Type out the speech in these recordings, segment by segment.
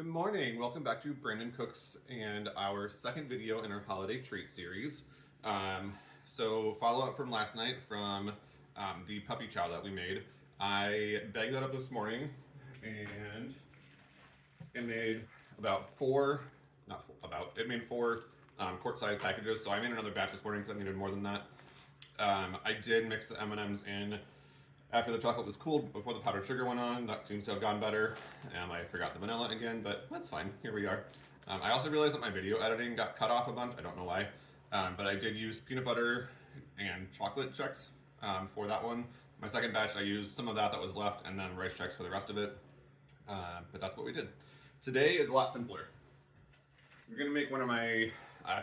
Good morning. Welcome back to Brandon Cooks and our second video in our holiday treat series. So follow up from last night from the puppy chow that we made. I bagged that up this morning and it made about it made four quart-sized packages. So I made another batch this morning because I needed more than that. I did mix the M&Ms in after the chocolate was cooled, before the powdered sugar went on. That seems to have gone better. I forgot the vanilla again, but that's fine. Here we are. I also realized that my video editing got cut off a bunch. I don't know why. But I did use peanut butter and chocolate checks for that one. My second batch, I used some of that was left and then rice checks for the rest of it. But that's what we did. Today is a lot simpler. We're gonna make one of my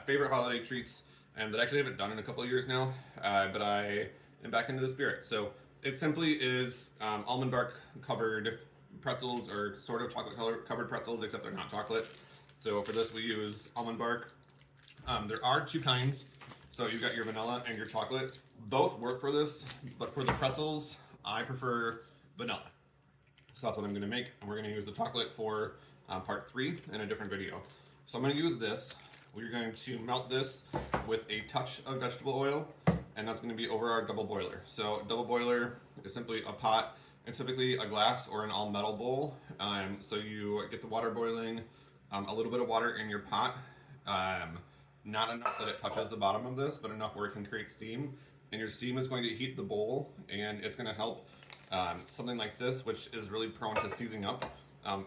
favorite holiday treats that I actually haven't done in a couple of years now, but I am back into the spirit. So it simply is almond bark covered pretzels, or sort of chocolate covered pretzels, except they're not chocolate. So for this we use almond bark. There are two kinds. So you've got your vanilla and your chocolate. Both work for this, but for the pretzels, I prefer vanilla. So that's what I'm gonna make, and we're gonna use the chocolate for part 3 in a different video. So I'm gonna use this. We're going to melt this with a touch of vegetable oil, and that's going to be over our double boiler. So double boiler is simply a pot and typically a glass or an all metal bowl. So you get the water boiling, a little bit of water in your pot, not enough that it touches the bottom of this, but enough where it can create steam. And your steam is going to heat the bowl, and it's going to help something like this, which is really prone to seizing up,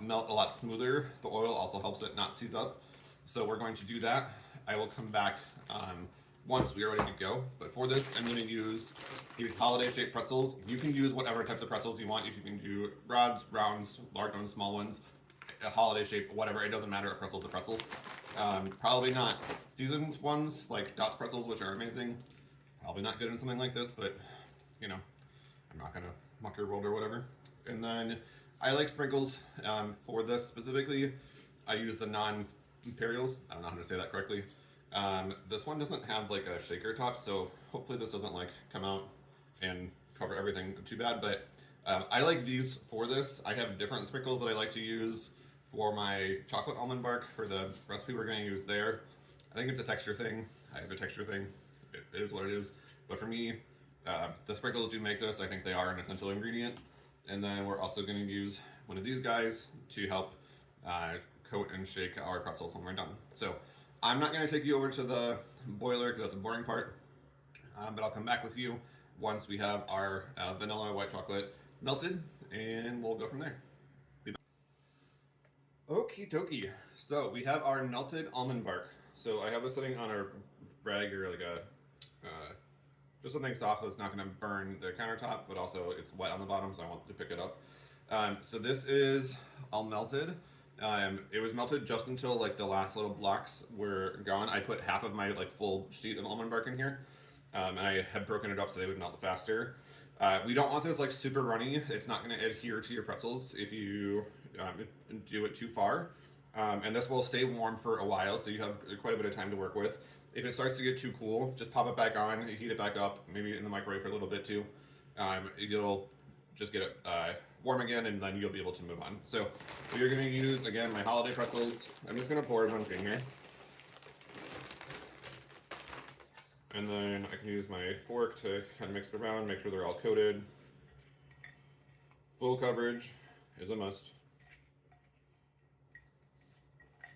melt a lot smoother. The oil also helps it not seize up. So we're going to do that. I will come back once we are ready to go. But for this, I'm going to use these holiday shaped pretzels. You can use whatever types of pretzels you want. You can do rods, rounds, large ones, small ones, a holiday shape, whatever. It doesn't matter. A pretzel's a pretzel. Probably not seasoned ones like Dots pretzels, which are amazing. Probably not good in something like this, but you know, I'm not going to muck your world or whatever. And then I like sprinkles. For this specifically, I use the non-imperials. I don't know how to say that correctly. This one doesn't have like a shaker top, so hopefully this doesn't like come out and cover everything too bad, but I like these for this. I have different sprinkles that I like to use for my chocolate almond bark for the recipe we're going to use there. I think it's a texture thing. I have a texture thing. It is what it is. But for me, the sprinkles do make this. I think they are an essential ingredient. And then we're also going to use one of these guys to help coat and shake our pretzels when we're done. So I'm not going to take you over to the boiler because that's a boring part, but I'll come back with you once we have our vanilla white chocolate melted, and we'll go from there. Okie dokie. So we have our melted almond bark. So I have this sitting on a rag or like a just something soft so it's not going to burn the countertop, but also it's wet on the bottom, so I want to pick it up. So this is all melted. It was melted just until like the last little blocks were gone. I put half of my like full sheet of almond bark in here, and I had broken it up so they would melt faster. We don't want this like super runny. It's not going to adhere to your pretzels if you do it too far. And this will stay warm for a while, so you have quite a bit of time to work with. If it starts to get too cool, just pop it back on, heat it back up, maybe in the microwave for a little bit too. You'll just get it warm again, and then you'll be able to move on. So we are going to use, again, my holiday pretzels. I'm just going to pour one thing here. And then I can use my fork to kind of mix it around, make sure they're all coated. Full coverage is a must.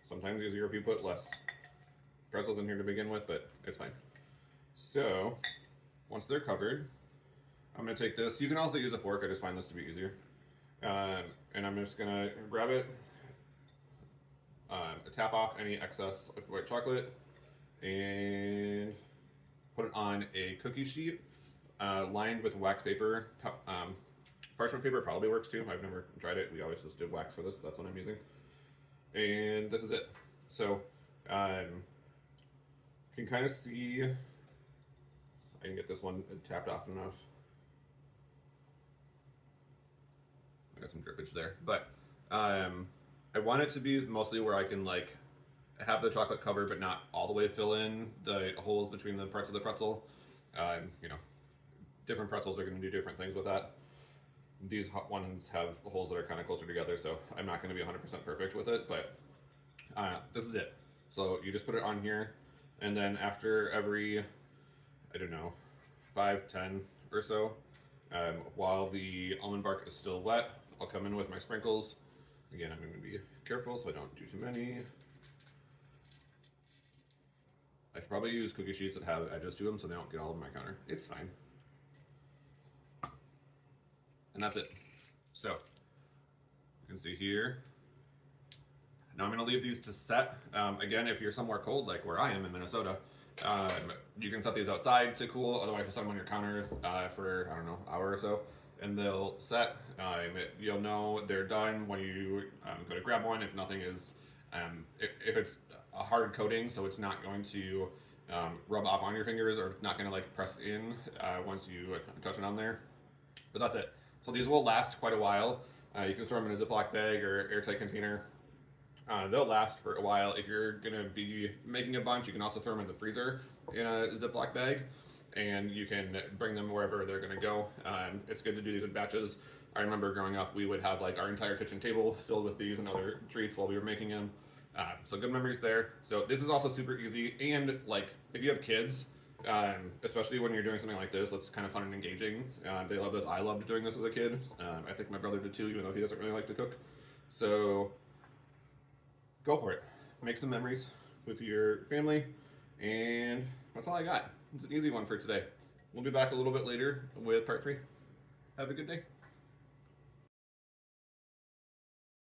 Sometimes easier if you put less pretzels in here to begin with, but it's fine. So once they're covered, I'm going to take this. You can also use a fork. I just find this to be easier. And I'm just going to grab it, tap off any excess white chocolate, and put it on a cookie sheet lined with wax paper. Parchment paper probably works too. I've never tried it. We always just did wax for this. That's what I'm using. And this is it. So you can kind of see, I can get this one tapped off enough. I got some drippage there, but I want it to be mostly where I can like have the chocolate covered, but not all the way fill in the holes between the parts of the pretzel. You know, different pretzels are going to do different things with that. These ones have holes that are kind of closer together, so I'm not going to be 100% perfect with it, but this is it. So you just put it on here, and then after every, I don't know, 5, 10 or so, while the almond bark is still wet, I'll come in with my sprinkles. Again, I'm going to be careful so I don't do too many. I should probably use cookie sheets that have edges to them so they don't get all over my counter. It's fine. And that's it. So, you can see here. Now I'm going to leave these to set. Again, if you're somewhere cold, like where I am in Minnesota, you can set these outside to cool. Otherwise, just set them on your counter for, I don't know, an hour or so. And they'll set. You'll know they're done when you go to grab one. If nothing is, if it's a hard coating, so it's not going to rub off on your fingers, or it's not going to like press in once you touch it on there. But that's it. So these will last quite a while. You can store them in a Ziploc bag or airtight container. They'll last for a while. If you're gonna be making a bunch, you can also throw them in the freezer in a Ziploc bag, and you can bring them wherever they're gonna go. It's good to do these in batches. I remember growing up, we would have like our entire kitchen table filled with these and other treats while we were making them. So good memories there. So this is also super easy, and like if you have kids, especially when you're doing something like this, it's kind of fun and engaging. They love this. I loved doing this as a kid. I think my brother did too, even though he doesn't really like to cook. So go for it. Make some memories with your family, and that's all I got. It's an easy one for today. We'll be back a little bit later with part 3. Have a good day.